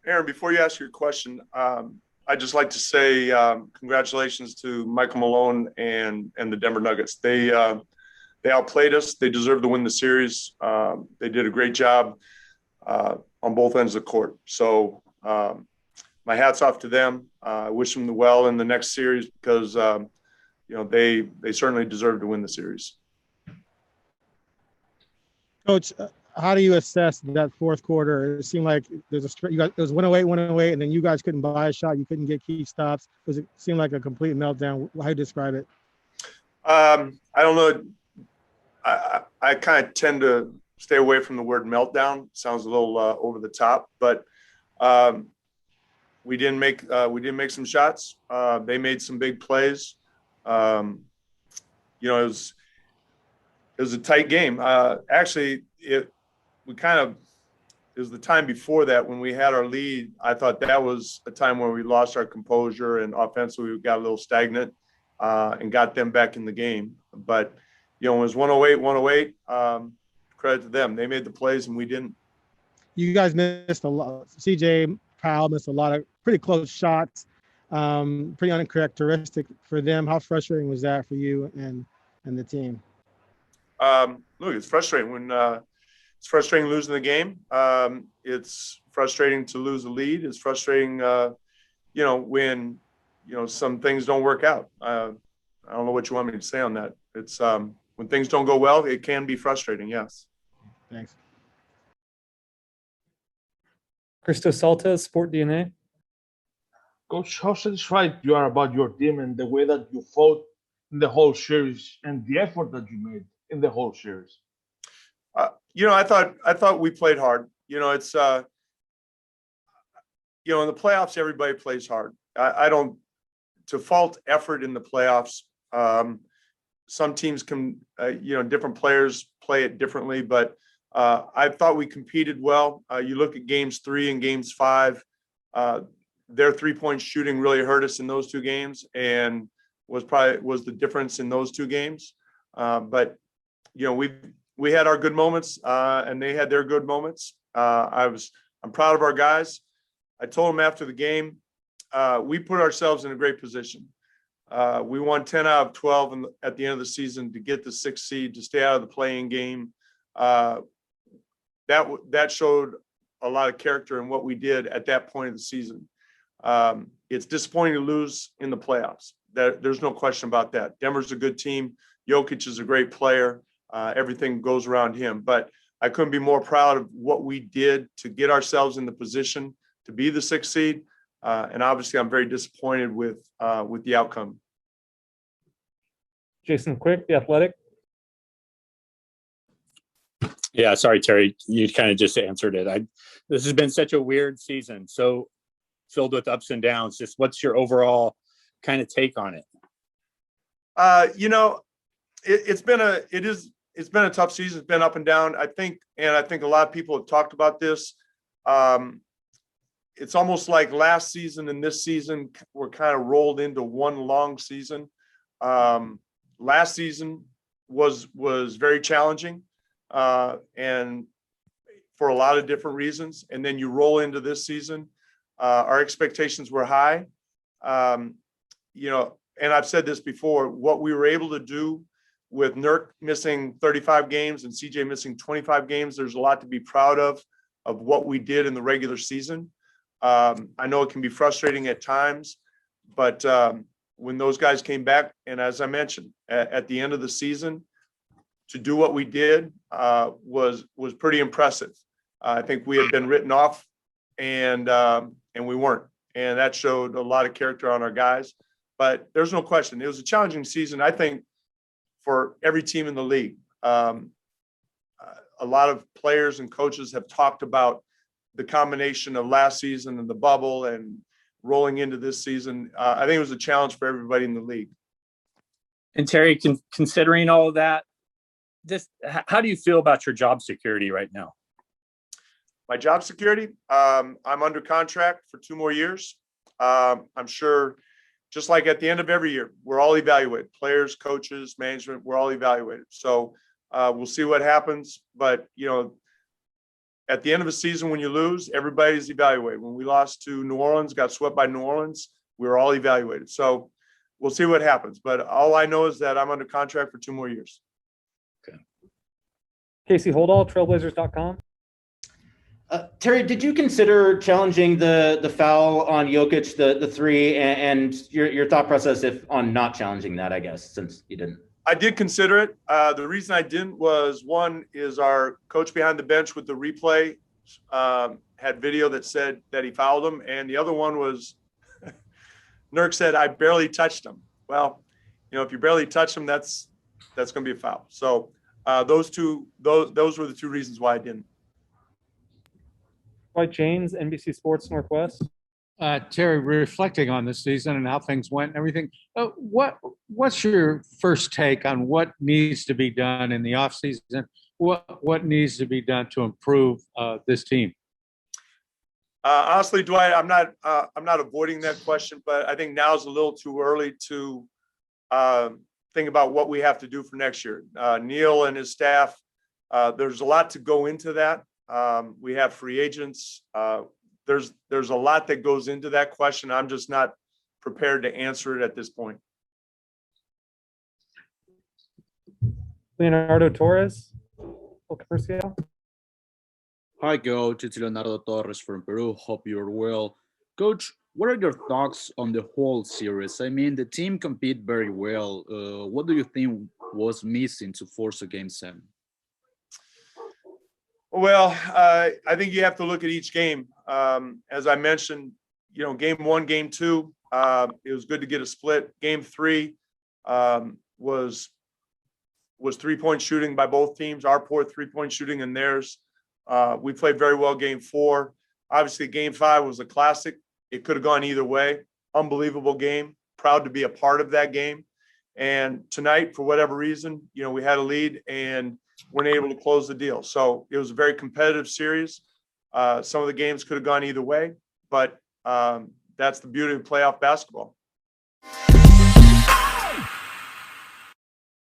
Aaron, before you ask your question, I'd just like to say congratulations to Michael Malone and the Denver Nuggets. They outplayed us. They deserve to win the series. They did a great job on both ends of the court. So my hat's off to them. I wish them well in the next series because they certainly deserve to win the series. Coach, how do you assess that fourth quarter? It seemed like it was 108, 108, and then you guys couldn't buy a shot. You couldn't get key stops because it seemed like a complete meltdown. How do you describe it? I don't know. I kind of tend to stay away from the word meltdown. It sounds a little over the top, but we didn't make some shots. They made some big plays. It was a tight game. Actually, it was the time before that when we had our lead. I thought that was a time where we lost our composure and offensively we got a little stagnant and got them back in the game. But, it was 108, credit to them. They made the plays and we didn't. You guys missed a lot. CJ Powell missed a lot of pretty close shots, pretty uncharacteristic for them. How frustrating was that for you and the team? Look, it's frustrating it's frustrating losing the game. It's frustrating to lose the lead. It's frustrating, when, some things don't work out. I don't know what you want me to say on that. It's when things don't go well, it can be frustrating. Yes. Thanks. Christos Salta, Sport DNA. Coach, how satisfied you are about your team and the way that you fought in the whole series and the effort that you made in the whole series? I thought we played hard. It's in the playoffs, everybody plays hard. I don't to fault effort in the playoffs. Some teams can, different players play it differently, but I thought we competed well. You look at games 3 and games 5, their 3-point shooting really hurt us in those two games and was the difference in those two games. But we had our good moments and they had their good moments. I'm proud of our guys. I told them after the game, we put ourselves in a great position. We won 10 out of 12 at the end of the season to get the 6th seed, to stay out of the play-in game. That showed a lot of character in what we did at that point of the season. It's disappointing to lose in the playoffs. There's no question about that. Denver's a good team. Jokic is a great player. Everything goes around him. But I couldn't be more proud of what we did to get ourselves in the position to be the 6th seed. And obviously, I'm very disappointed with the outcome. Jason Quick, The Athletic. Yeah, sorry, Terry. You kind of just answered it. This has been such a weird season, so filled with ups and downs. Just what's your overall kind of take on it? It's been a tough season. It's been up and down. I think a lot of people have talked about this. It's almost like last season and this season were kind of rolled into one long season. Last season was very challenging, and for a lot of different reasons. And then you roll into this season, our expectations were high. And I've said this before, what we were able to do with Nurk missing 35 games and CJ missing 25 games, there's a lot to be proud of what we did in the regular season. I know it can be frustrating at times, but when those guys came back, and as I mentioned, at the end of the season, to do what we did was pretty impressive. I think we had been written off, and we weren't, and that showed a lot of character on our guys. But there's no question, it was a challenging season, I think, for every team in the league. A lot of players and coaches have talked about the combination of last season and the bubble and rolling into this season. I think it was a challenge for everybody in the league. And Terry, considering all of that, how do you feel about your job security right now? My job security, I'm under contract for 2 more years. I'm sure, just like at the end of every year, we're all evaluated. Players, coaches, management, we're all evaluated. So we'll see what happens. But, at the end of a season, when you lose, everybody's evaluated. When we lost to New Orleans, got swept by New Orleans, we were all evaluated. So we'll see what happens. But all I know is that I'm under contract for 2 more years. Casey Holdall, Trailblazers.com. Terry, did you consider challenging the foul on Jokic, the three, and your thought process on not challenging that, I guess, since you didn't? I did consider it. The reason I didn't was, one is our coach behind the bench with the replay had video that said that he fouled him. And the other one was Nurk said, I barely touched him. Well, if you barely touch him, that's going to be a foul. So those were the 2 reasons why I didn't. Dwight James, NBC Sports Northwest. Terry, reflecting on the season and how things went and everything, what's your first take on what needs to be done in the offseason? What needs to be done to improve this team? Honestly, Dwight, I'm not avoiding that question, but I think now is a little too early to think about what we have to do for next year. Neil and his staff, there's a lot to go into that. We have free agents. There's a lot that goes into that question. I'm just not prepared to answer it at this point. Leonardo Torres, El Comercial. Hi, Coach. It's Leonardo Torres from Peru. Hope you're well. Coach, what are your thoughts on the whole series? I mean, the team compete very well. What do you think was missing to force a Game 7? Well, I think you have to look at each game. As I mentioned, game 1, game 2, it was good to get a split. Game 3 was 3-point shooting by both teams, our poor 3-point shooting and theirs. We played very well game 4. Obviously, game 5 was a classic. It could have gone either way. Unbelievable game. Proud to be a part of that game. And tonight, for whatever reason, we had a lead and weren't able to close the deal. So it was a very competitive series. Some of the games could have gone either way, but that's the beauty of playoff basketball.